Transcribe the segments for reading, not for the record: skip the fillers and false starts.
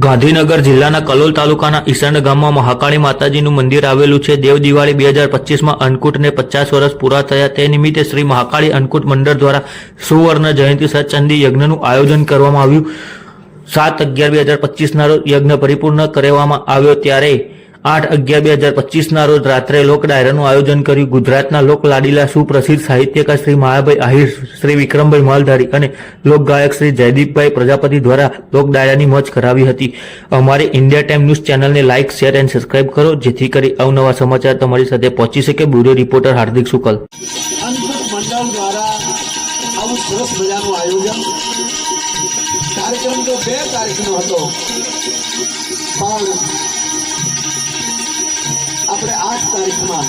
ગાંધીનગર જિલ્લાના કલોલ તાલુકાના ઈસણ ગામમાં મહાકાળી માતાજીનું મંદિર આવેલું છે. દેવ દિવાળી 2025માં અન્નકૂટને 50 વર્ષ પૂરા થયા. તે નિમિત્તે શ્રી મહાકાળી અન્નકૂટ મંડળ દ્વારા સુવર્ણ જયંતિ સતચંડી યજ્ઞનું આયોજન કરવામાં આવ્યું. 7/11/2025ના રોજ યજ્ઞ પરિપૂર્ણ કરવામાં આવ્યો, ત્યારે 8/11/2025ના રોજ રાત્રે લોક ડાયરાનું આયોજન કર્યું. ગુજરાતના લોક લાડીલા સુપ્રસિદ્ધ સાહિત્યકાર શ્રી માયાભાઈ આહિર, શ્રી વિક્રમભાઈ માલધારી અને લોકગાયક શ્રી જયદીપભાઈ પ્રજાપતિ દ્વારા લોક ડાયરાની મોજ કરાવી હતી. અમારી ઇન્ડિયા ટાઈમ ન્યૂઝ ચેનલને લાઇક, શેર અને સબસ્ક્રાઇબ કરો, જેથી કરી અવનવા સમાચાર તમારી સાથે પહોંચી શકે. બ્યુરો રિપોર્ટર હાર્દિક શુકલ. અન્નકૂટ મંડળ દ્વારા આવું સરસ મજાનું આયોજન. કાર્યક્રમ તો 2 તારીખનો હતો, પણ આપણે 8 તારીખમાં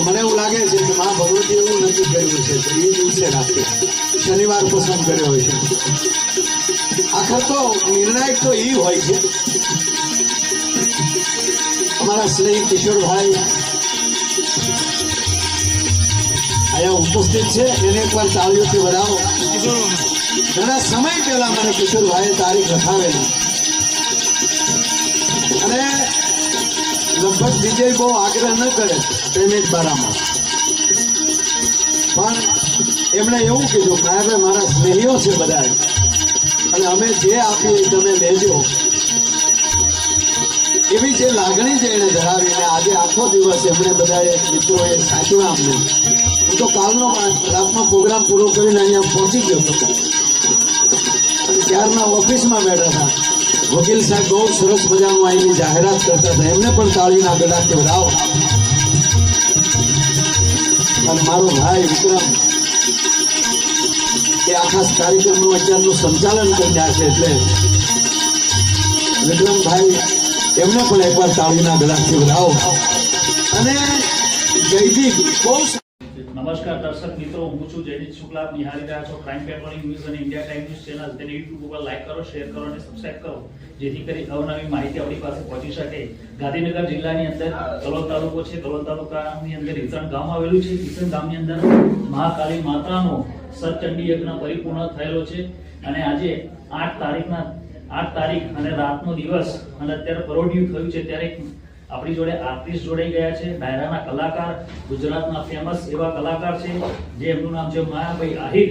મને એવું લાગે છે કે મા ભગવતી એવું નક્કી કર્યું છે કે એ દિવસે રાખે, શનિવાર પસંદ કર્યો હોય છે. આખર તો નિર્ણાયક તો એ હોય છે. અમારા સ્નેહી કિશોરભાઈ અહીંયા ઉપસ્થિત છે, એને એકવાર તાળીઓથી વધાવો. ઘણા સમય પહેલા મને કિશોરભાઈએ તારીખ લખાવેલી અને લગભગ વિજય બહુ આગ્રહ ન કરે પેમેન્ટ બારામાં, પણ એમણે એવું કીધું, માયાભાઈ મારા સ્નેહીઓ છે બધા, અને અમે જે આપીએ તમે લેજો. એવી જે લાગણી છે એને ધરાવીને આજે આખો દિવસ એમણે બધાએ મિત્રોએ સાચવ્યા અમને. હું તો કાલનો રાતનો પ્રોગ્રામ પૂરો કરીને અહીંયા પહોંચી ગયો હતો અને ત્યારના ઓફિસમાં બેઠા હતા. વકીલ સાહેબ બહુ સરસ મજાનું અહીંની જાહેરાત કરતા હતા, એમને પણ તાળીના ગળાથી વધાવો. અને મારો ભાઈ વિક્રમ એ આખા કાર્યક્રમનું અત્યારનું સંચાલન કરી રહ્યા છે, એટલે વિક્રમભાઈ એમને પણ એકવાર તાળીના ગળાથી વધાવો. અને જયદીપ બહુ. નમસ્કાર દર્શક મિત્રો, હું છું જયદીપ શુક્લા. આપ નિહાળી રહ્યા છો ક્રાઇમ પેટ્રોલિંગ ન્યૂઝ અને ઇન્ડિયા ટાઈમ ન્યૂઝ ચેનલ. તેને યુટ્યુબ ઉપર લાઈક કરો, શેર કરો અને સબસ્ક્રાઇબ કરો, જેથી કરી અવનવી માહિતી આપણી પાસે પહોંચી શકે. ગાંધીનગર જિલ્લાની અંદર કલોલ તાલુકો છે. કલોલ તાલુકાની અંદર ઈસણ ગામ આવેલું છે. ઈસણ ગામની અંદર મહાકાળી માતાનો સતચંડી યજ્ઞ પરિપૂર્ણ થયેલો છે. અને આજે 8 તારીખ અને રાતનો દિવસ અને અત્યારે પરોઢિયું થયું છે, ત્યારે આપણી જોડે આર્ટિસ્ટ જોડાઈ ગયા છે, ડાયરાના કલાકાર, ગુજરાતના ફેમસ એવા કલાકાર છે, જે એમનું નામ છે માયાભાઈ આહિર.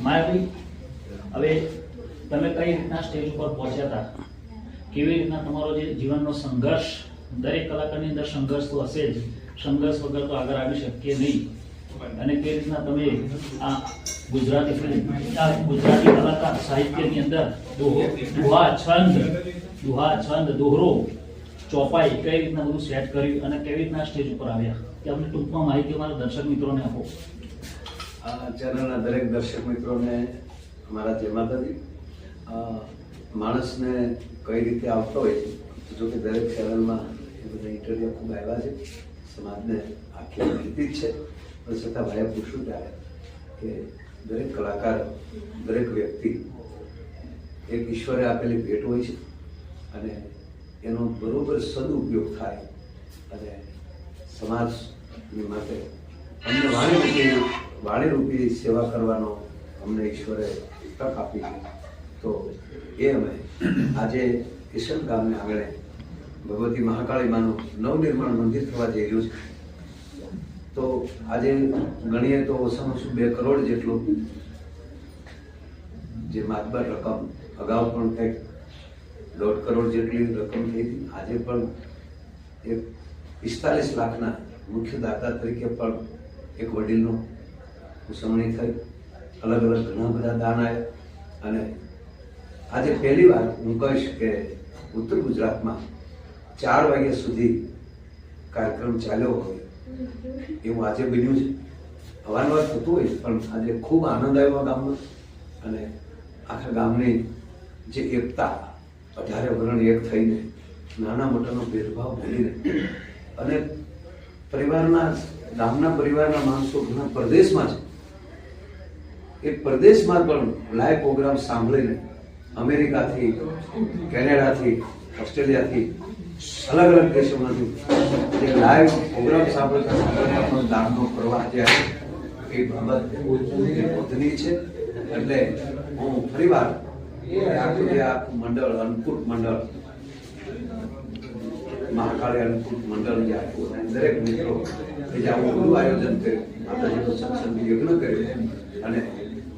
માયાભાઈ, હવે તમે કઈ રીતના સ્ટેજ ઉપર પહોંચ્યા હતા, કેવી રીતના તમારો જે જીવનનો સંઘર્ષ, દરેક કલાકારની અંદર સંઘર્ષ તો હશે જ, સંઘર્ષ વગર તો આગળ આવી શકીએ નહીં, અને કેવી રીતના તમે આ ગુજરાતી ફિલ્મ, આ ગુજરાતી કલાકાર સાહિત્યની અંદર દુહા, છંદ, દોહરો, ચોપાઈ કઈ રીતના બધું સેટ કર્યું અને કેવી રીતના સ્ટેજ ઉપર આવ્યા, તે અમને ટૂંકમાં માહિતી અમારા દર્શક મિત્રોને આપો. ચેનલના દરેક દર્શક મિત્રોને અમારા જય માતાજી. માણસને કઈ રીતે આવતો હોય, જો કે દરેક ચેનલમાં એ બધા ઇન્ટરવ્યુ ખૂબ આવ્યા છે, સમાજને આખી માહિતી જ છે, પણ છતાં ભાઈએ પૂછવું ત્યારે કે દરેક કલાકાર, દરેક વ્યક્તિ એક ઈશ્વરે આપેલી ભેટ હોય છે, અને એનો બરોબર સદુપયોગ થાય અને સમાજની માટે અમને વાણીરૂપી સેવા કરવાનો અમને ઈશ્વરે તક આપી છે. તો એ અમે આજે ઈસણ ગામને આંગણે ભગવતી મહાકાળી માનું નવનિર્માણ મંદિર થવા જઈ રહ્યું છે. તો આજે ગણીએ તો ઓછામાં ઓછું 2 કરોડ જેટલું જે માતબર રકમ, અગાઉ પણ કંઈક 1.5 કરોડ જેટલી રકમ થઈ હતી. આજે પણ એક 45 લાખના મુખ્ય દાતા તરીકે પણ એક વડીલનો ઉજવણી થઈ. અલગ અલગ ઘણા બધા દાન આવ્યા. અને આજે પહેલી વાર હું કહીશ કે ઉત્તર ગુજરાતમાં 4 વાગ્યા સુધી કાર્યક્રમ ચાલ્યો હોય એવું આજે બન્યું છે. અવારનવાર થતું હોય, પણ આજે ખૂબ આનંદ આવ્યો ગામમાં. અને આખા ગામની જે એકતા, 18 વર્ણ એક થઈને, નાના મોટાનો ભેદભાવ ભૂલીને, અને ગામના પરિવારના માણસો ઘણા પરદેશમાં છે, એ પરદેશમાં પણ લાઈવ પ્રોગ્રામ સાંભળીને અમેરિકાથી, કેનેડાથી, ઓસ્ટ્રેલિયાથી, અલગ અલગ દેશોમાંથી જે લાઈવ પ્રોગ્રામ સાંભળતા પણ દાનનો પ્રવાહ જે એ બાબત નોંધનીય છે. એટલે હું ફરીવાર આખું જે આખું મંડળ અન્નકૂટ મંડળ મહાકાળી અન્નકૂટ મંડળ જે આખું અને દરેક મિત્રો કે જે આવું બધું આયોજન કર્યું માતાજીનો સત્સંગ યજ્ઞ કર્યો અને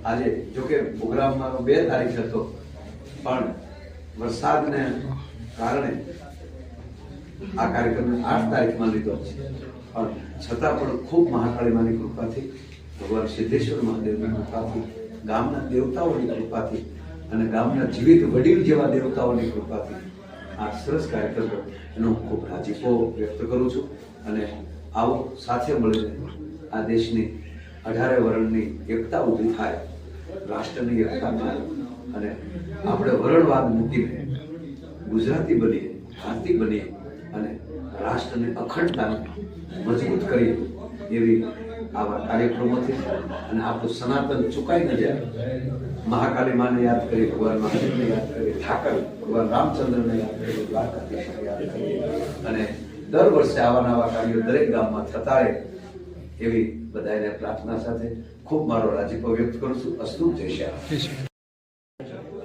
આજે જોકે પ્રોગ્રામ મારો 2 તારીખ હતો પણ વરસાદને કારણે આ કાર્યક્રમ 8 તારીખમાં લીધો છે પણ છતાં પણ ખૂબ મહાકાળી માની કૃપાથી ભગવાન સિદ્ધેશ્વર મહાદેવની કૃપાથી ગામના દેવતાઓની કૃપાથી અને ગામના જીવિત વડીલ જેવા દેવતાઓની કૃપાથી આ સરસ કાર્યક્રમ એનો હું ખૂબ રાજીપો વ્યક્ત કરું છું અને આવો સાથે મળીને આ દેશની 18 વર્ણની એકતા ઊભી થાય, રાષ્ટ્રની એકતા થાય અને આપણે વર્ણવાદ મૂકીને ગુજરાતી બનીએ, ભારતીય બનીએ અને રાષ્ટ્રની અખંડતાને મજબૂત કરીએ એવી આવા કાર્યક્રમોથી અને આપણું સનાતન ચૂકાઈ ન જાય. મહાકાળી માને યાદ કરી, ભગવાન મહાદેવને યાદ કરી, ઠાકર ભગવાન રામચંદ્રને યાદ કરી, દ્વારકાધીશને યાદ કરી અને દર વર્ષે આવા નવા કાર્યો દરેક ગામમાં થતા રહે એવી બધાને પ્રાર્થના સાથે ખૂબ મારો રાજીપો વ્યક્ત કરું છું. અસ્તુ જય શ્યામ.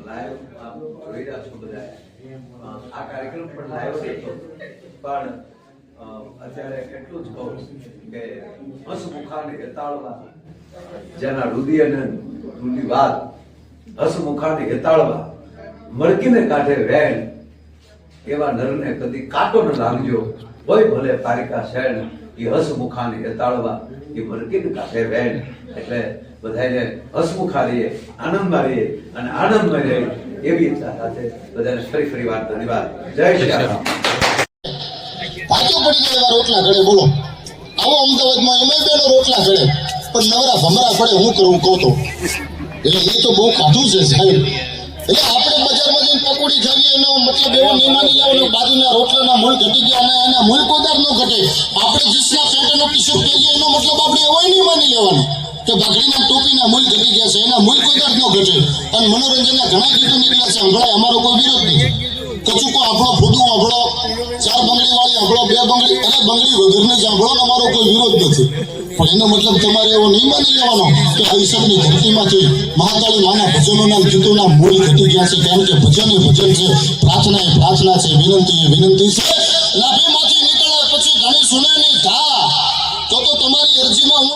લાઈવ આપ જોઈ રહ્યા છો બધા. આ કાર્યક્રમ પણ લાઈવ હતો પણ અત્યારે એટલું જ કહું કે હસમુખાને હેતાળવા જેના રુદિયને રૂની વાત હસમુખાને હેતાળવા મરકીને કાઢે વેણ એવા નરને કદી કાંટો ન લાગજો હોય ભલે પારિકા શેણ એ હસમુખાને હેતાળવા એ મરકીને કાઢે વેણ. એટલે બધાને હસમુખા રહીએ, આનંદમાં રહીએ અને આનંદમાં રહીએ એવી ઈચ્છા સાથે બધાને ફરી વાર ધન્યવાદ. જય શ્રી રામ. પાછો પડી જાય એવા રોટલા ઘડે. બોલો આવો અમદાવાદમાં એમાં બેનો રોટલા ઘડે પણ નવરા ભમરા પડે. હું કરું કહું તો એટલે એ તો બહુ ખાધું છે સાહેબ. એટલે આપણે બજારમાં જઈને પકોડી ખાવીએ એનો મતલબ એવો નહીં માની લેવાનો બાજુના રોટલાના મૂળ ઘટી ગયા અને એના મૂળ કોદાર ન ઘટે. આપણે જીસના પેટનો ટી-શર્ટ પહેરીએ એનો મતલબ આપણે એવો નહીં માની લેવાનો કે બાઘડીના ટોપીના મૂળ ઘટી ગયા છે, એના મૂળ કોદાર ન ઘટે. અને મનોરંજનના ઘણા ગીતો નીકળ્યા છે, હમણાં અમારો કોઈ વિરોધ નથી. કચુકો આપણો, ફૂદું આપણો, 4 બંગડી વાળી આપણો, 2 બંગડી અને બંગડી વગરને જ આપણો, અમારો કોઈ વિરોધ નથી. પણ એનો મતલબ તમારે એવો નહીં માની લેવાનો કે આ ઈશ્વરની ધરતીમાંથી મહાકાળી માના ભજનોના ગીતોના મૂળ ઘટી ગયા છે. કારણ કે ભજન એ ભજન છે, પ્રાર્થના એ પ્રાર્થના છે, વિનંતી એ વિનંતી છે. લાભીમાંથી નીકળે પછી ઘણી સુનાની ઘા તો તમારી અરજીમાં હું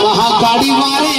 મહાકાળી મારે